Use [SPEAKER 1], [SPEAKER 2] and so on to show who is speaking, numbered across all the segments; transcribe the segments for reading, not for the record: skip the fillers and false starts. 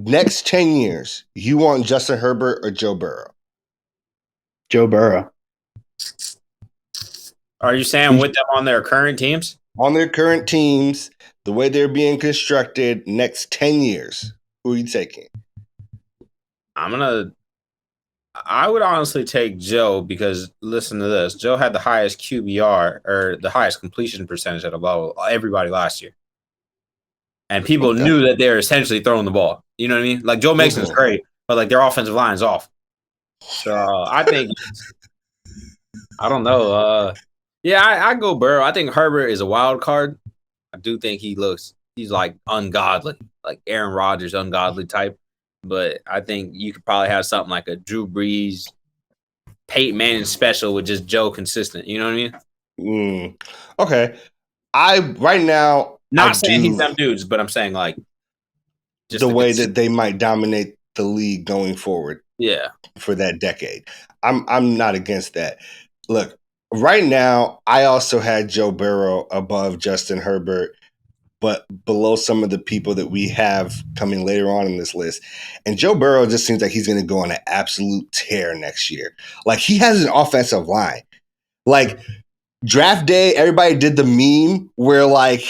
[SPEAKER 1] Next 10 years, you want Justin Herbert or Joe Burrow?
[SPEAKER 2] Joe Burrow.
[SPEAKER 3] Are you saying with them on their current teams?
[SPEAKER 1] On their current teams, the way they're being constructed, next 10 years, who are you taking?
[SPEAKER 3] I would honestly take Joe because listen to this. Joe had the highest QBR or the highest completion percentage out of everybody last year. And people knew that they're essentially throwing the ball. You know what I mean? Like Joe Mixon's great, but like their offensive line is off. So I think I don't know. I go Burrow. I think Herbert is a wild card. I do think he's like ungodly, like Aaron Rodgers, ungodly type. But I think you could probably have something like a Drew Brees, Peyton Manning special with just Joe consistent. You know what I
[SPEAKER 1] mean? Okay. Right now,
[SPEAKER 3] not saying he's them dudes, but I'm saying like
[SPEAKER 1] just the way that they might dominate the league going forward.
[SPEAKER 3] Yeah,
[SPEAKER 1] for that decade. I'm not against that. Look, right now, I also had Joe Burrow above Justin Herbert, but below some of the people that we have coming later on in this list. And Joe Burrow just seems like he's going to go on an absolute tear next year. Like, he has an offensive line. Like, draft day, everybody did the meme where, like,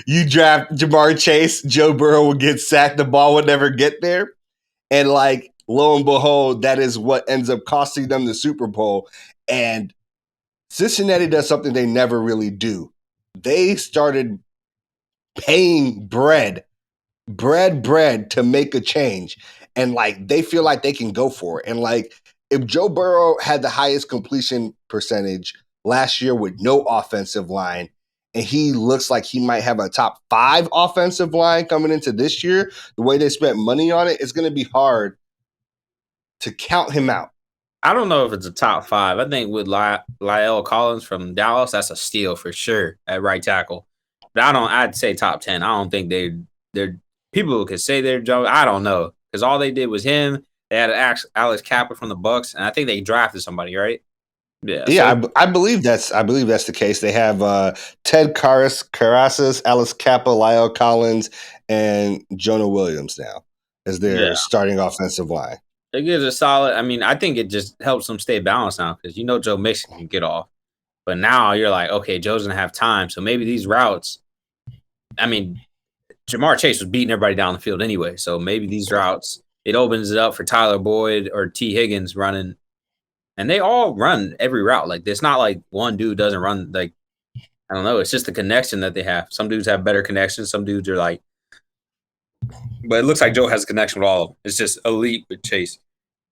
[SPEAKER 1] you draft Jamar Chase, Joe Burrow would get sacked, the ball would never get there. And, like, lo and behold, that is what ends up costing them the Super Bowl. And Cincinnati does something they never really do. They started paying bread to make a change. And, like, they feel like they can go for it. And, like, if Joe Burrow had the highest completion percentage last year with no offensive line, and he looks like he might have a top 5 offensive line coming into this year, the way they spent money on it, it's going to be hard to count him out.
[SPEAKER 3] I don't know if it's a top 5. I think with La'el Collins from Dallas, that's a steal for sure at right tackle. But I'd say top 10. I don't think they're people could say they're Joe. I don't know. Because all they did was him. They had Alex Kappa from the Bucks, and I think they drafted somebody, right?
[SPEAKER 1] Yeah, I believe that's the case. They have Ted Carrasas, Alex Kappa, La'el Collins, and Jonah Williams now as their starting offensive line.
[SPEAKER 3] It gives a solid. I mean, I think it just helps them stay balanced now because Joe Mixon can get off, but now you're like, okay, Joe's gonna have time, so maybe these routes. I mean, Jamar Chase was beating everybody down the field anyway, so maybe these routes it opens it up for Tyler Boyd or T. Higgins running. And they all run every route. Like, it's not like one dude doesn't run. Like, I don't know. It's just the connection that they have. Some dudes have better connections. Some dudes are like, but it looks like Joe has a connection with all of them. It's just elite with Chase.